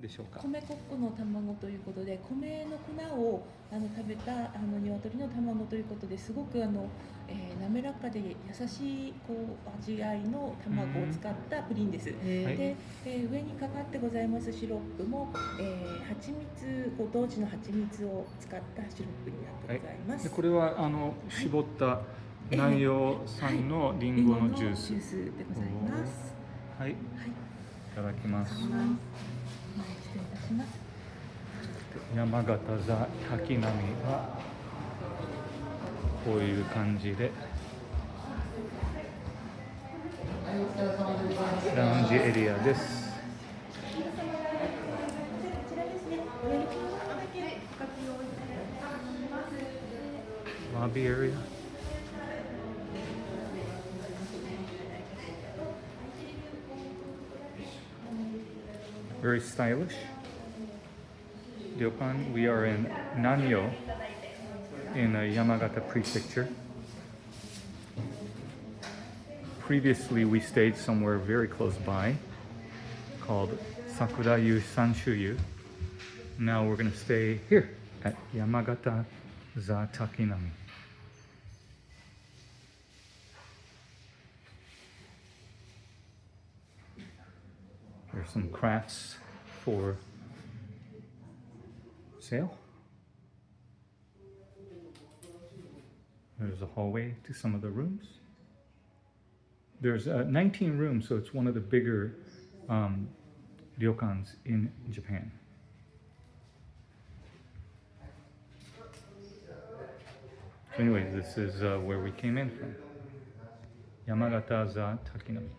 でしょうか。米コップの卵ということで、米の粉を食べた鶏の卵ということで、すごく滑らかで優しい味わいの卵を使ったプリンです。で、上にかかってございますシロップも、蜂蜜、ご当地の蜂蜜を使ったシロップになってございます。でこれは絞った南陽産のリンゴのジュース、でございます。はい、いただきます。失礼いたします。山形ザ・滝波はこういう感じでラウンジエリアです。Lobby area. Very stylish. Ryokan, we are in Nanyo in Yamagata Prefecture. Previously, we stayed somewhere very close by called Akayu Sanshuyu. Now we're going to stay here at Yamagata The Takinami. There's some crafts for sale. There's a hallway to some of the rooms. There's 19 rooms, so it's one of the bigger ryokans in Japan. So anyways, this is where we came in from. Yamagata The Takinami.